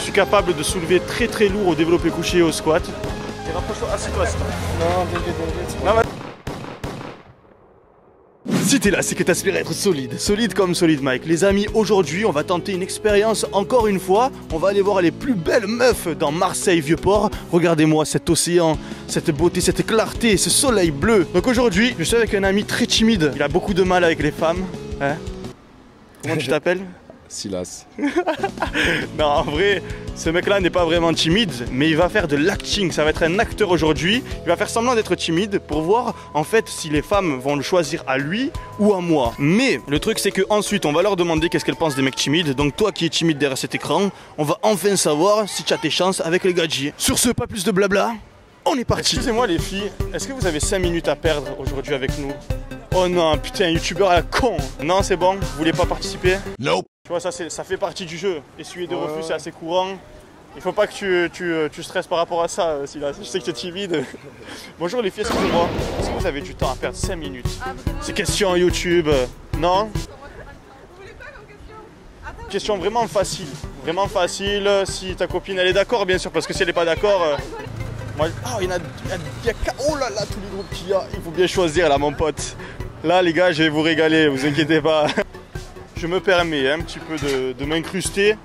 suis capable de soulever très très lourd au développé couché et au squat. Et rapproche-toi, assieds-toi. Non, si t'es là, c'est que t'aspires à être solide. Solide comme Solid Mike. Les amis, aujourd'hui, on va tenter une expérience encore une fois. On va aller voir les plus belles meufs dans Marseille Vieux-Port. Regardez-moi cet océan, cette beauté, cette clarté, ce soleil bleu. Donc aujourd'hui, je suis avec un ami très timide. Il a beaucoup de mal avec les femmes. Hein? Comment tu t'appelles? Silas. Non, en vrai, ce mec-là n'est pas vraiment timide, mais il va faire de l'acting. Ça va être un acteur aujourd'hui. Il va faire semblant d'être timide pour voir en fait si les femmes vont le choisir à lui ou à moi. Mais le truc, c'est que ensuite, on va leur demander qu'est-ce qu'elles pensent des mecs timides. Donc toi qui es timide derrière cet écran, on va enfin savoir si tu as tes chances avec les gadgets. Sur ce, pas plus de blabla. On est parti. Excusez-moi les filles, est-ce que vous avez 5 minutes à perdre aujourd'hui avec nous? Oh non, putain, youtubeur à la con. Non, c'est bon, vous voulez pas participer? Nope. Tu vois, ça fait partie du jeu. Essuyer des refus, c'est assez courant. Il faut pas que tu stresses par rapport à ça, Silas. Je sais que tu es timide. Bonjour les filles, excusez-moi. Est-ce que vous avez du temps à perdre 5 minutes? C'est question YouTube. Non? Vous voulez quoi comme question? Question vraiment facile. Vraiment facile. Si ta copine elle est d'accord, bien sûr, parce que si elle n'est pas d'accord. Moi, oh, il y a oh là là, tous les groupes qu'il y a. Il faut bien choisir là, mon pote. Là, les gars, je vais vous régaler, vous inquiétez pas. Je me permets un petit peu de m'incruster,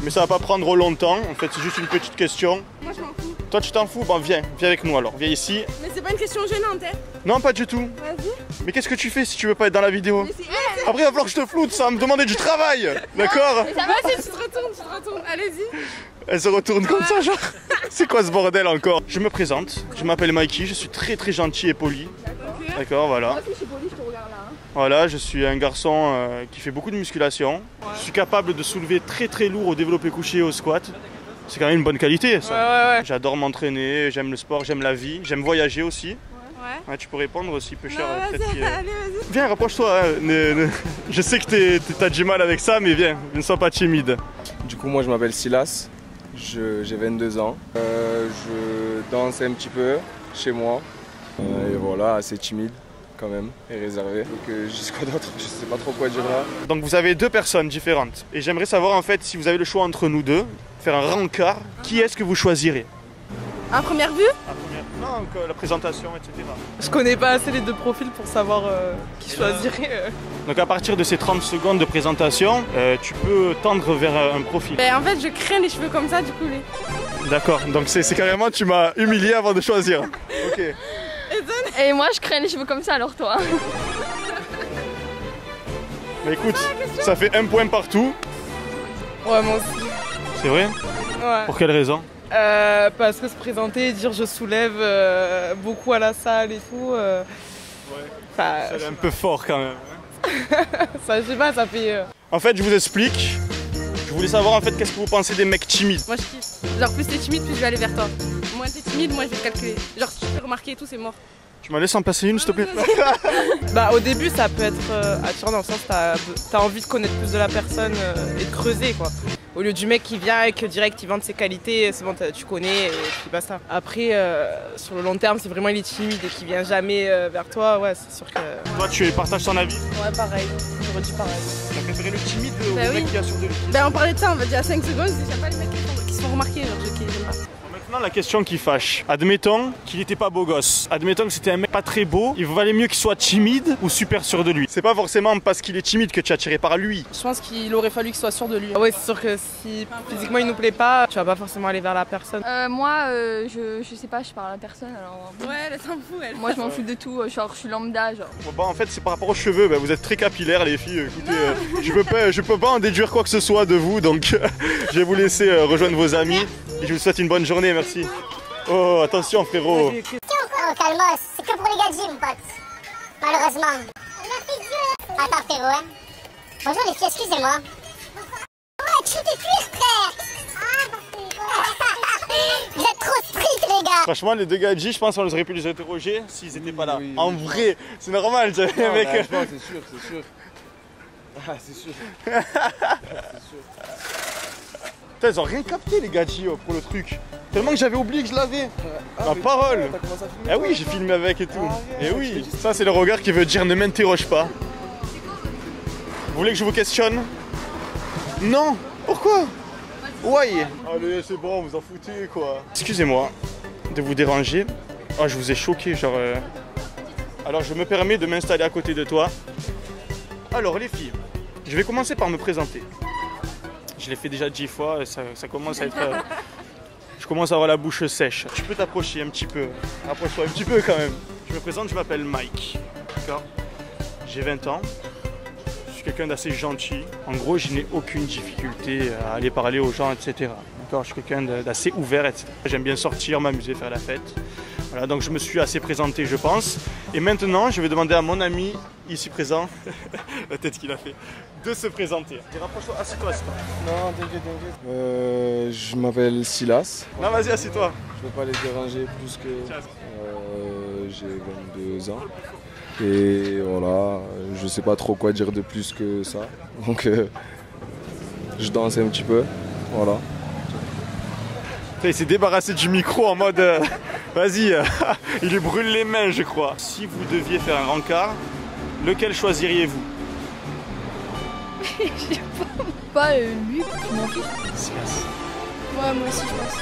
mais ça va pas prendre longtemps. En fait, c'est juste une petite question. Moi, je m'en fous. Toi, tu t'en fous? Bon, viens avec nous alors. Viens ici. Mais c'est pas une question gênante, hein? Non, pas du tout. Vas-y. Mais qu'est-ce que tu fais si tu veux pas être dans la vidéo? Mais c'est Après, il va falloir que je te floute, ça va me demander du travail. D'accord? Vas-y, tu te retournes. Allez-y. Elle se retourne comme ça, genre. C'est quoi ce bordel encore? Je me présente. Je m'appelle Mikey. Je suis très très gentil et poli. D'accord, voilà. Moi, si je suis poli, je te regarde là. Hein. Voilà, je suis un garçon qui fait beaucoup de musculation. Ouais. Je suis capable de soulever très très lourd au développé couché et au squat. C'est quand même une bonne qualité, ça. Ouais. J'adore m'entraîner, j'aime le sport, j'aime la vie, j'aime voyager aussi. Ouais, tu peux répondre aussi, peu cher. Allez, vas-y. Viens, rapproche-toi. Hein. Je sais que t'as du mal avec ça, mais viens, ne sois pas timide. Du coup, moi, je m'appelle Silas. J'ai 22 ans. Je danse un petit peu chez moi. Et voilà, assez timide quand même, et réservé. Donc je dis quoi d'autre? Je sais pas trop quoi dire là. Donc vous avez deux personnes différentes. Et j'aimerais savoir en fait si vous avez le choix entre nous deux, faire un rencard, qui est-ce que vous choisirez? À première vue? Non, la présentation, etc. Je connais pas assez les deux profils pour savoir qui choisirait. Donc à partir de ces 30 secondes de présentation, tu peux tendre vers un profil. En fait, je crains les cheveux comme ça, du coup. D'accord, donc c'est carrément, tu m'as humilié avant de choisir. Ok. Et moi je crains les cheveux comme ça, alors toi. Mais écoute, ça fait un point partout. Ouais, moi aussi. C'est vrai? Ouais. Pour quelle raison? Parce que se présenter et dire je soulève beaucoup à la salle et tout. C'est un peu fort quand même. Ça, je sais pas, ça fait. En fait, je vous explique. Je voulais savoir en fait qu'est-ce que vous pensez des mecs timides. Moi je kiffe. Genre plus t'es timide, plus je vais aller vers toi. Moins t'es timide, moins je vais te calculer. Genre si tu fais remarquer et tout, c'est mort. Tu m'en laisses en passer une s'il te plaît? Bah au début ça peut être attirant dans le sens t'as envie de connaître plus de la personne et de creuser quoi. Au lieu du mec qui vient et que direct il vend ses qualités, c'est bon tu connais et puis basta. Après sur le long terme, si vraiment il est timide et qu'il vient jamais vers toi, ouais c'est sûr que... Toi tu partages ton avis? Ouais pareil, j'aurais dit pareil. Tu as préféré le timide ou le mec qui a sur de lui? On parlait de ça, on va dire à 5 secondes, j'aime pas les mecs qui se font remarquer, genre j'aime pas. Maintenant la question qui fâche. Admettons qu'il n'était pas beau gosse. Admettons que c'était un mec pas très beau. Il valait mieux qu'il soit timide ou super sûr de lui. C'est pas forcément parce qu'il est timide que tu es attiré par lui. Je pense qu'il aurait fallu qu'il soit sûr de lui. Ouais c'est sûr que si physiquement il nous plaît pas, tu vas pas forcément aller vers la personne. Moi je sais pas, je parle à personne alors. Ouais elle s'en fout elle. Moi je m'en fous de tout, genre je suis lambda genre. Bon, en fait c'est par rapport aux cheveux, vous êtes très capillaires les filles. Écoutez, je peux pas en déduire quoi que ce soit de vous donc je vais vous laisser rejoindre vos amis. Et je vous souhaite une bonne journée, merci. Oh, attention frérot. Oh, calmos, c'est que pour les gadgets, mon pote. Malheureusement. Attends, frérot, hein. Bonjour les filles, excusez-moi. Ouais, tu t'es cuir, frère. Vous êtes trop strict, les gars. Franchement, les deux gadgets, je pense qu'on aurait pu les interroger s'ils étaient pas là. Oui. En vrai, c'est normal, mec. C'est sûr. Ah, c'est sûr. Putain, ils ont rien capté les gadgets pour le truc. Tellement que j'avais oublié que je l'avais. Ma parole. T'as commencé à filmer? Ah oui, j'ai filmé avec et tout. Ah, et oui, ça c'est le regard qui veut dire ne m'interroge pas. Vous voulez que je vous questionne? Non. Pourquoi? Ouais. Allez, c'est bon, vous en foutez quoi. Excusez-moi de vous déranger. Oh, je vous ai choqué, genre... Alors, je me permets de m'installer à côté de toi. Alors, les filles, je vais commencer par me présenter. Je l'ai fait déjà 10 fois, et ça commence à être... Je commence à avoir la bouche sèche. Tu peux t'approcher un petit peu. Rapproche-toi un petit peu quand même. Je me présente, je m'appelle Mike. D'accord ? J'ai 20 ans. Je suis quelqu'un d'assez gentil. En gros, je n'ai aucune difficulté à aller parler aux gens, etc. D'accord ? Je suis quelqu'un d'assez ouvert, etc. J'aime bien sortir, m'amuser, faire la fête. Voilà, donc je me suis assez présenté, je pense. Et maintenant, je vais demander à mon ami ici présent, la tête qu'il a fait, de se présenter. Rapproche-toi, assieds-toi, assieds-toi. Non, t'inquiète. Je m'appelle Silas. Non, vas-y, assieds-toi. Je ne vais pas les déranger plus que... j'ai 22 ans. Et voilà, je sais pas trop quoi dire de plus que ça. Donc je danse un petit peu. Voilà. Il s'est débarrassé du micro en mode vas-y, il lui brûle les mains, je crois. Si vous deviez faire un rencard, lequel choisiriez-vous? Je sais pas, lui, je m'en fiche. Silas. Ouais, moi aussi, je pense.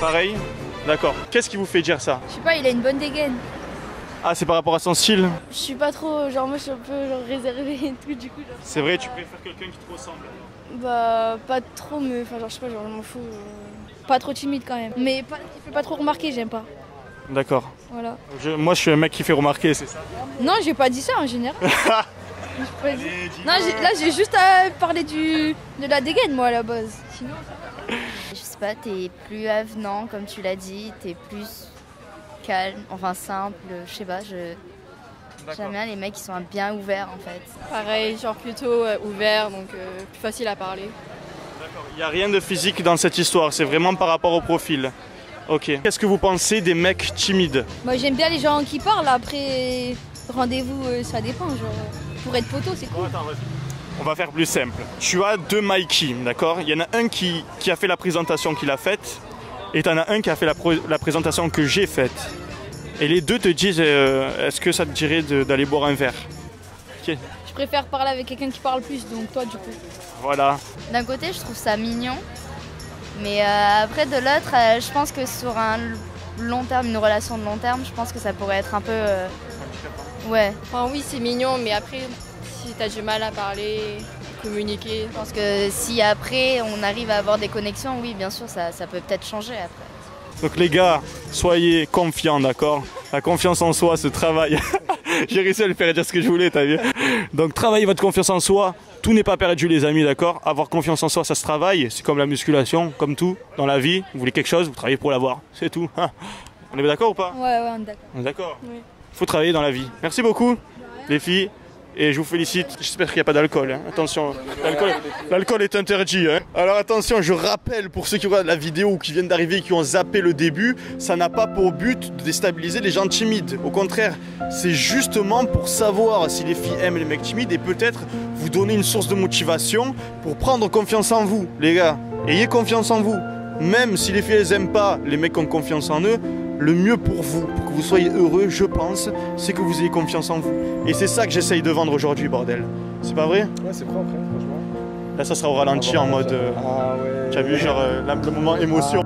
Pareil? D'accord. Qu'est-ce qui vous fait dire ça? Je sais pas, il a une bonne dégaine. Ah, c'est par rapport à son style? Je suis pas trop, genre moi je suis un peu genre réservée et tout, du coup. Genre, C'est vrai, tu préfères quelqu'un qui te ressemble? bah, pas trop, mais enfin, genre, je sais pas, genre, je m'en fous. Pas trop timide quand même. Mais pas, qui fait pas trop remarquer, j'aime pas. D'accord. Voilà. Moi, je suis un mec qui fait remarquer, c'est ça? Non, j'ai pas dit ça en général. J'ai pas dit- Allez, dis-moi. Non, là j'ai juste parlé de la dégaine, moi à la base. Sinon, Je sais pas, t'es plus avenant, comme tu l'as dit, t'es plus calme, enfin simple, je sais pas, j'aime bien les mecs qui sont bien ouverts en fait. Pareil, genre plutôt ouvert, donc plus facile à parler. Il n'y a rien de physique dans cette histoire, c'est vraiment par rapport au profil. Ok. Qu'est-ce que vous pensez des mecs timides? moi j'aime bien les gens qui parlent. Après, rendez-vous, ça dépend. Genre, pour être poteau, c'est cool. On va faire plus simple. Tu as deux Mikey, d'accord? Il y en a un qui a fait la présentation qu'il a faite, et tu en as un qui a fait la présentation que j'ai faite. Et les deux te disent, est-ce que ça te dirait d'aller boire un verre? Ok. Je préfère parler avec quelqu'un qui parle plus, donc toi du coup. Voilà. D'un côté, je trouve ça mignon, mais après de l'autre, je pense que sur un long terme, une relation de long terme, je pense que ça pourrait être un peu... ouais. Enfin oui, c'est mignon, mais après, si t'as du mal à parler, communiquer. Je pense que si après on arrive à avoir des connexions, oui, bien sûr, ça peut peut-être changer après. Donc les gars, soyez confiants, d'accord? La confiance en soi se travaille. J'ai réussi à lui faire dire ce que je voulais, t'as vu? Donc travaillez votre confiance en soi. Tout n'est pas perdu, les amis, d'accord? Avoir confiance en soi, ça se travaille. C'est comme la musculation, comme tout dans la vie. Vous voulez quelque chose, vous travaillez pour l'avoir. C'est tout. On est d'accord ou pas? Ouais, on est d'accord. On est d'accord? Oui. Faut travailler dans la vie. Merci beaucoup, les filles. Et je vous félicite. J'espère qu'il n'y a pas d'alcool. Hein. Attention, l'alcool est interdit. Hein. Alors attention, je rappelle pour ceux qui regardent la vidéo ou qui viennent d'arriver, qui ont zappé le début, ça n'a pas pour but de déstabiliser les gens timides. Au contraire, c'est justement pour savoir si les filles aiment les mecs timides et peut-être vous donner une source de motivation pour prendre confiance en vous, les gars. Ayez confiance en vous. Même si les filles les aiment pas, les mecs ont confiance en eux, le mieux pour vous, pour que vous soyez heureux, je pense, c'est que vous ayez confiance en vous. Et c'est ça que j'essaye de vendre aujourd'hui, bordel. C'est pas vrai? Ouais, c'est propre, hein, franchement. Là, ça sera au ralenti en mode... Ah ouais. Tu as vu, genre, le moment émotion.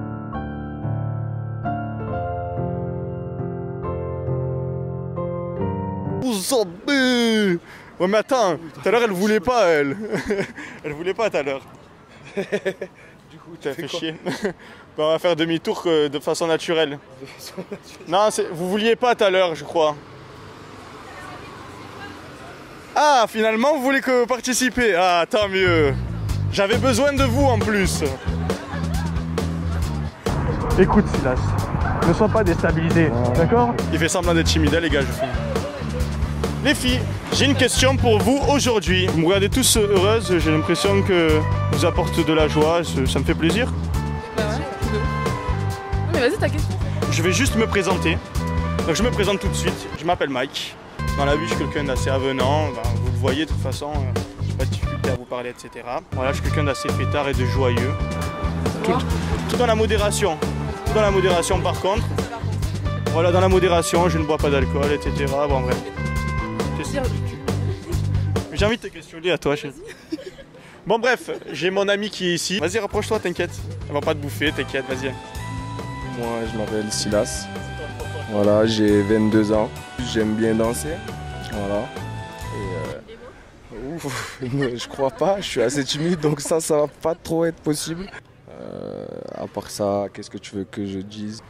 Vous en deux. Ouais, mais attends, tout à l'heure, elle voulait pas, elle. Elle voulait pas tout à l'heure. Du coup, T'as fait chier. On va faire demi-tour de façon naturelle. Non, vous vouliez pas tout à l'heure, je crois. Ah, finalement, vous voulez que participer. Ah, tant mieux. J'avais besoin de vous en plus. Écoute, Silas, ne sois pas déstabilisé, d'accord? Il fait semblant d'être timide, les gars, je fais. Les filles, j'ai une question pour vous aujourd'hui. Vous me regardez tous heureuses, j'ai l'impression que vous apportez de la joie, ça me fait plaisir. Bah ouais, tu veux. Mais vas-y, ta question. Je vais juste me présenter. Donc je me présente tout de suite. Je m'appelle Mike. Dans la vie, je suis quelqu'un d'assez avenant. Ben, vous le voyez de toute façon, j'ai pas de difficulté à vous parler, etc. Voilà, je suis quelqu'un d'assez fêtard et de joyeux. Tout dans la modération. Tout dans la modération par contre. Voilà, dans la modération, je ne bois pas d'alcool, etc. Bon, bref. J'ai envie de te questionner à toi. Bon bref, j'ai mon ami qui est ici. Vas-y, rapproche-toi, t'inquiète. Elle va pas te bouffer, t'inquiète, vas-y. Moi, je m'appelle Silas. Voilà, j'ai 22 ans. J'aime bien danser. Voilà. Et ouf, je crois pas, je suis assez timide, donc ça va pas trop être possible. À part ça, qu'est-ce que tu veux que je dise?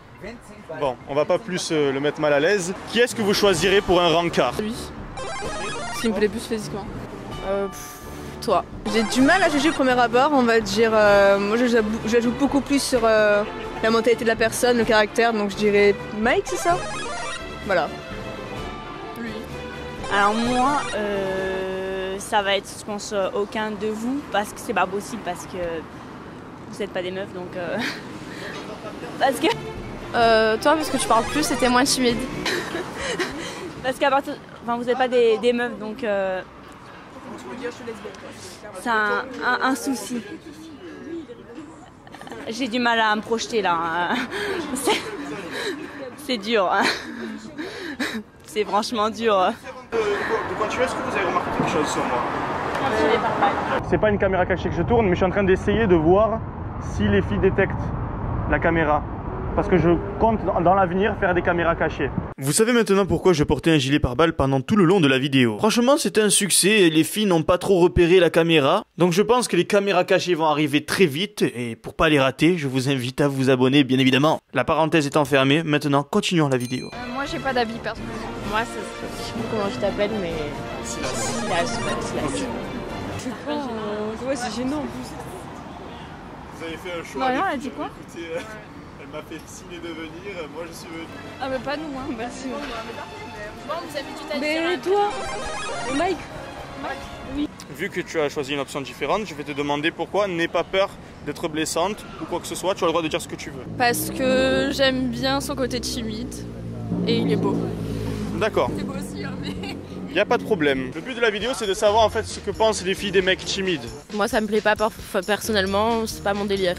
Bon, on va pas plus le mettre mal à l'aise. Qui est-ce que vous choisirez pour un rencard? Lui. S'il me plaît plus physiquement. Toi. J'ai du mal à juger au premier abord, on va dire. Moi, je joue beaucoup plus sur la mentalité de la personne, le caractère, donc je dirais Mike, c'est ça? Voilà. Lui. Alors moi, ça va être, je pense, aucun de vous, parce que c'est pas possible, parce que vous n'êtes pas des meufs, donc... parce que... Toi, parce que tu parles plus et t'es moins timide. parce qu'à partir... Enfin, vous n'êtes pas des meufs, donc... c'est un souci. J'ai du mal à me projeter, là. C'est dur. C'est franchement dur. De quoi tu es, est-ce que vous avez remarqué quelque chose sur moi? C'est pas une caméra cachée que je tourne, mais je suis en train d'essayer de voir si les filles détectent la caméra. Parce que je compte dans l'avenir faire des caméras cachées. Vous savez maintenant pourquoi je portais un gilet pare-balles pendant tout le long de la vidéo. Franchement, c'était un succès et les filles n'ont pas trop repéré la caméra. Donc je pense que les caméras cachées vont arriver très vite et pour pas les rater, je vous invite à vous abonner bien évidemment. La parenthèse étant fermée, maintenant continuons la vidéo. Moi, j'ai pas d'habit personnellement. Moi, je sais plus comment je t'appelle, mais... Silas. Okay. Ouais, c'est gênant en plus. Vous avez fait un choix. Marion, elle a dit quoi? Écoutez, elle m'a fait signer de venir, moi je suis venu. Ah, mais pas nous, hein. Merci. Bon, vous avez du Mais toi, Mike? Vu que tu as choisi une option différente, je vais te demander pourquoi. N'aie pas peur d'être blessante ou quoi que ce soit, tu as le droit de dire ce que tu veux. Parce que j'aime bien son côté timide et il est beau. D'accord. C'est beau aussi, hein, mais... Y a pas de problème. Le but de la vidéo, c'est de savoir en fait ce que pensent les filles des mecs timides. Moi, ça me plaît pas personnellement, c'est pas mon délire.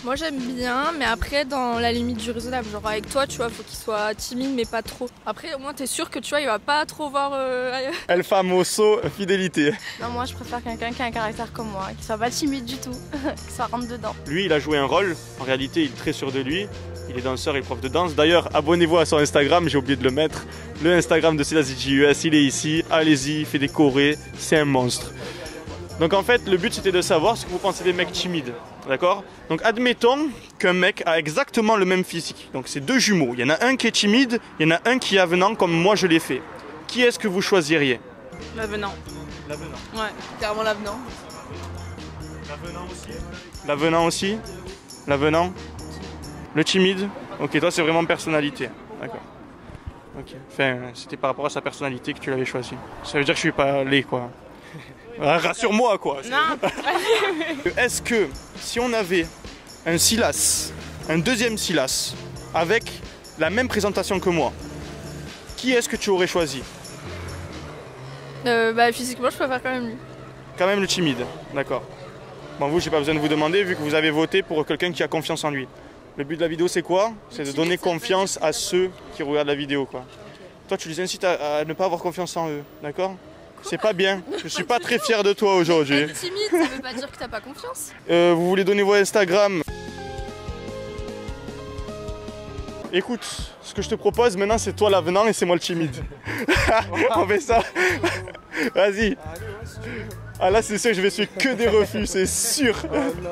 Moi j'aime bien, mais après dans la limite du raisonnable. Genre avec toi, tu vois, faut qu'il soit timide, mais pas trop. Après, au moins t'es sûr que tu vois, il va pas trop voir ailleurs. El famoso fidélité. Non, moi je préfère quelqu'un qui a un caractère comme moi, qui soit pas timide du tout, qui soit rentre dedans. Lui, il a joué un rôle. En réalité, il est très sûr de lui. Il est danseur et prof de danse. D'ailleurs, abonnez-vous à son Instagram, j'ai oublié de le mettre. Le Instagram de Silas DJUS, il est ici. Allez-y, il fait des chorés, c'est un monstre. Donc en fait, le but c'était de savoir ce que vous pensez des mecs timides. D'accord? Donc admettons qu'un mec a exactement le même physique. Donc c'est deux jumeaux. Il y en a un qui est timide, il y en a un qui est avenant comme moi je l'ai fait. Qui est-ce que vous choisiriez? L'avenant. L'avenant. Ouais, Clairement l'avenant. L'avenant aussi? L'avenant aussi? L'avenant? Le timide? Ok, toi c'est vraiment personnalité. D'accord. Ok. Enfin, c'était par rapport à sa personnalité que tu l'avais choisi. Ça veut dire que je suis pas laid quoi. Rassure-moi quoi. Non. Est-ce que si on avait un Silas, un deuxième Silas, avec la même présentation que moi, qui est-ce que tu aurais choisi? Bah physiquement, je préfère quand même lui. Quand même le timide, d'accord. Bon, vous, j'ai pas besoin de vous demander vu que vous avez voté pour quelqu'un qui a confiance en lui. Le but de la vidéo, c'est quoi? C'est de donner confiance à ceux qui regardent la vidéo, quoi. Toi, tu les incites à ne pas avoir confiance en eux, d'accord? C'est pas bien. Je suis pas très fier de toi aujourd'hui. Être timide, ça veut pas dire que t'as pas confiance. Vous voulez donner vos Instagram? Écoute, ce que je te propose maintenant, c'est toi l'avenant et c'est moi le timide. On fait ça. Vas-y. Ah là, c'est sûr que je vais suivre que des refus, c'est sûr. Oh non,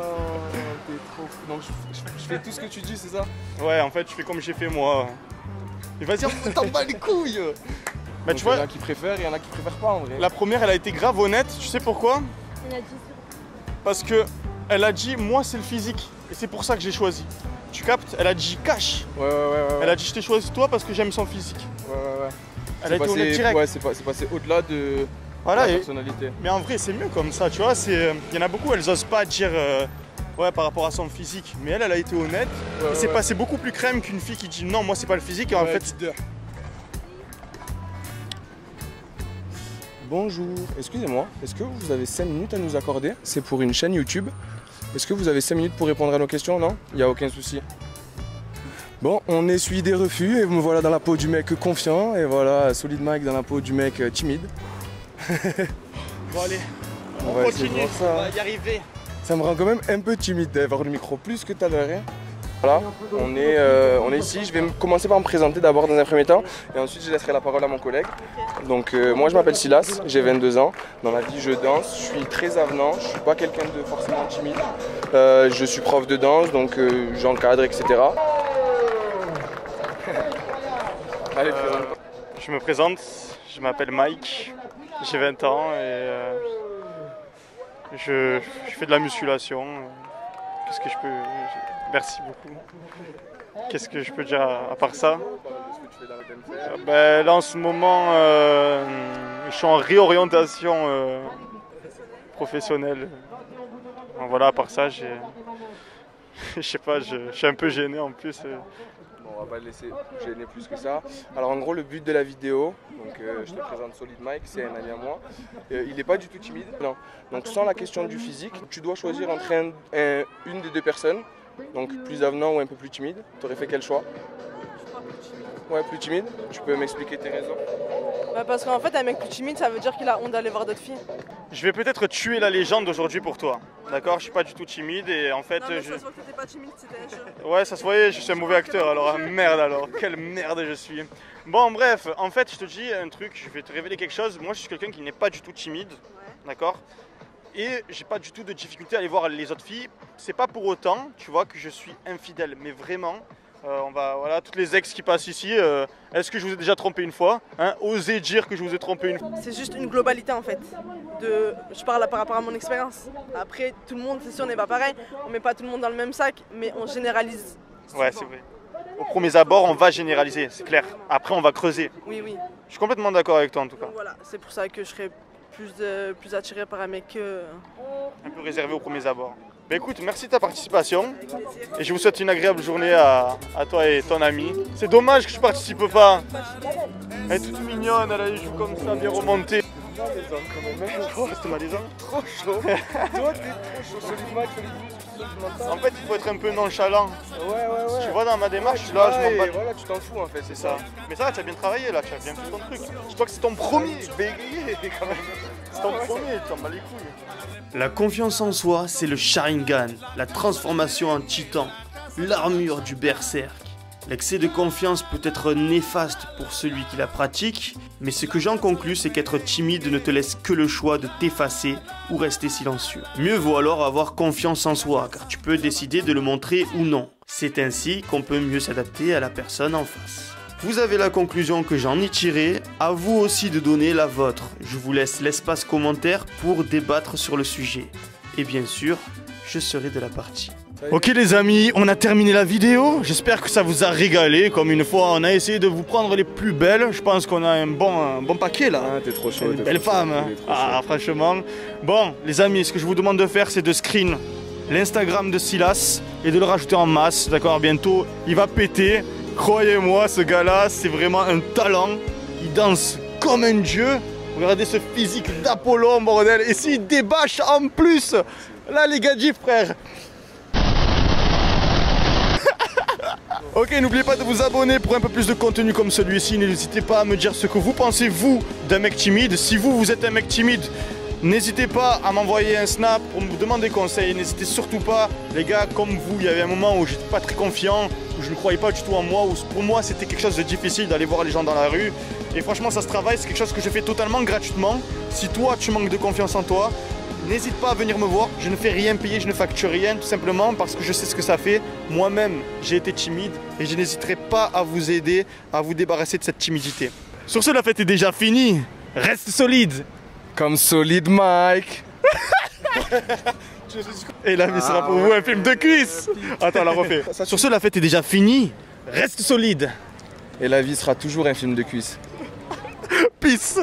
t'es trop fou. Donc je fais tout ce que tu dis, c'est ça? Ouais, en fait, je fais comme j'ai fait moi. Mais vas-y, on t'en bats les couilles. Bah, tu vois, il y en a qui préfèrent et il y en a qui préfèrent pas en vrai. la première, elle a été grave honnête. Tu sais pourquoi? Parce que elle a dit, moi, c'est le physique. Et c'est pour ça que j'ai choisi. Tu captes? Elle a dit cash. Ouais. Elle a dit, je t'ai choisi toi parce que j'aime son physique. Ouais. Elle a été honnête direct. Ouais, c'est passé au-delà de Voilà, la personnalité. Mais en vrai, c'est mieux comme ça, tu vois. Il y en a beaucoup, elles osent pas dire ouais, par rapport à son physique. Mais elle a été honnête. Ouais, et c'est passé beaucoup plus crème qu'une fille qui dit non, moi, c'est pas le physique. Et en fait, Bonjour, excusez-moi, est-ce que vous avez 5 minutes à nous accorder? C'est pour une chaîne YouTube. Est-ce que vous avez 5 minutes pour répondre à nos questions? Non? Il n'y a aucun souci. Bon, on essuie des refus et me voilà dans la peau du mec confiant. Et voilà, Solid Mike dans la peau du mec timide. bon, allez, On va essayer de voir ça. On va y arriver. Ça me rend quand même un peu timide d'avoir le micro plus que tout à l'heure. Hein. Voilà, on est ici. Je vais commencer par me présenter d'abord dans un premier temps et ensuite je laisserai la parole à mon collègue. Donc moi je m'appelle Silas, j'ai 22 ans. Dans la vie je danse, je suis très avenant, je suis pas quelqu'un de forcément timide. Je suis prof de danse donc j'encadre etc. Allez, présente-toi. Je me présente, je m'appelle Mike, j'ai 20 ans et je fais de la musculation. Qu'est-ce que je peux... Merci beaucoup. Qu'est-ce que je peux dire à part ça? Ben, là en ce moment, je suis en réorientation professionnelle. Voilà, à part ça, je sais pas, je suis un peu gêné en plus. Bon, on va pas le laisser gêner plus que ça. Alors en gros le but de la vidéo, donc je te présente Solid Mike, c'est un ami à moi. Il n'est pas du tout timide. Non. Donc sans la question du physique, tu dois choisir entre une des deux personnes. Donc plus avenant ou un peu plus timide. Tu aurais fait quel choix? Ouais, plus timide. Tu peux m'expliquer tes raisons? Bah parce qu'en fait un mec plus timide ça veut dire qu'il a honte d'aller voir d'autres filles. Je vais peut-être tuer la légende d'aujourd'hui pour toi. D'accord? Je suis pas du tout timide et en fait... Non mais ça se voit que t'étais pas timide, c'était un jeu. Ouais, ça se voyait, je suis un mauvais acteur alors. Merde alors, quelle merde je suis. Bon bref, en fait je te dis un truc, je vais te révéler quelque chose. Moi je suis quelqu'un qui n'est pas du tout timide. D'accord? Et j'ai pas du tout de difficulté à aller voir les autres filles. C'est pas pour autant, tu vois, que je suis infidèle. Mais vraiment, voilà, toutes les ex qui passent ici, est-ce que je vous ai déjà trompé une fois, hein? Osez dire que je vous ai trompé une fois. C'est juste une globalité en fait. Je parle par rapport à mon expérience. Après, tout le monde, c'est sûr, n'est pas pareil. On met pas tout le monde dans le même sac, mais on généralise. Ouais, c'est vrai. Aux premiers abords, on va généraliser, c'est clair. Après, on va creuser. Oui, oui. Je suis complètement d'accord avec toi en tout cas. Donc, voilà, c'est pour ça que je serais plus attiré par un mec un peu réservé aux premiers abords. Mais écoute, merci de ta participation et je vous souhaite une agréable journée à toi et ton ami. C'est dommage que je participe pas. Elle est toute mignonne, elle a les joues comme ça, bien remontées. Oh, c'était malaisant. Trop chaud. Toi, t'es trop chaud. Solid Mike, Solid Mike. En fait, il faut être un peu nonchalant. Ouais. Tu vois, dans ma démarche, là, je m'en bats. Voilà, tu t'en fous en fait, C'est ça. Mais ça va, tu as bien travaillé là, tu as bien fait ton truc. Je crois que c'est ton premier bégayé quand même. C'est ton premier, tu t'en bats les couilles. La confiance en soi, c'est le Sharingan, la transformation en titan, l'armure du berserk. L'excès de confiance peut être néfaste pour celui qui la pratique, mais ce que j'en conclus, c'est qu'être timide ne te laisse que le choix de t'effacer ou rester silencieux. Mieux vaut alors avoir confiance en soi, car tu peux décider de le montrer ou non. C'est ainsi qu'on peut mieux s'adapter à la personne en face. Vous avez la conclusion que j'en ai tirée, à vous aussi de donner la vôtre. Je vous laisse l'espace commentaire pour débattre sur le sujet. Et bien sûr, je serai de la partie. Ok les amis, on a terminé la vidéo, j'espère que ça vous a régalé. Comme une fois, on a essayé de vous prendre les plus belles. Je pense qu'on a un bon paquet là. Ah, t'es trop chaud. Une belle femme. Ah, franchement. Bon, les amis, ce que je vous demande de faire, c'est de screen l'Instagram de Silas et de le rajouter en masse. D'accord, bientôt, il va péter. Croyez-moi, ce gars-là, c'est vraiment un talent. Il danse comme un dieu. Regardez ce physique d'Apollon, bordel. Et s'il débâche en plus, là, les gadgets, frère. Ok, n'oubliez pas de vous abonner pour un peu plus de contenu comme celui-ci. N'hésitez pas à me dire ce que vous pensez, vous, d'un mec timide. Si vous êtes un mec timide, n'hésitez pas à m'envoyer un snap pour me demander conseil. N'hésitez surtout pas, les gars, comme vous, il y avait un moment où j'étais pas très confiant, où je ne croyais pas du tout en moi, où pour moi c'était quelque chose de difficile d'aller voir les gens dans la rue. Et franchement, ça se travaille, c'est quelque chose que je fais totalement gratuitement. Si toi, tu manques de confiance en toi, n'hésite pas à venir me voir, je ne fais rien payer, je ne facture rien, tout simplement parce que je sais ce que ça fait. Moi-même, j'ai été timide et je n'hésiterai pas à vous aider à vous débarrasser de cette timidité. Sur ce, la fête est déjà finie. Reste solide. Comme Solid Mike. Et la vie sera pour vous un film de cuisse. Attends, on la refait. Sur ce, la fête est déjà finie. Reste solide. Et la vie sera toujours un film de cuisse. Peace.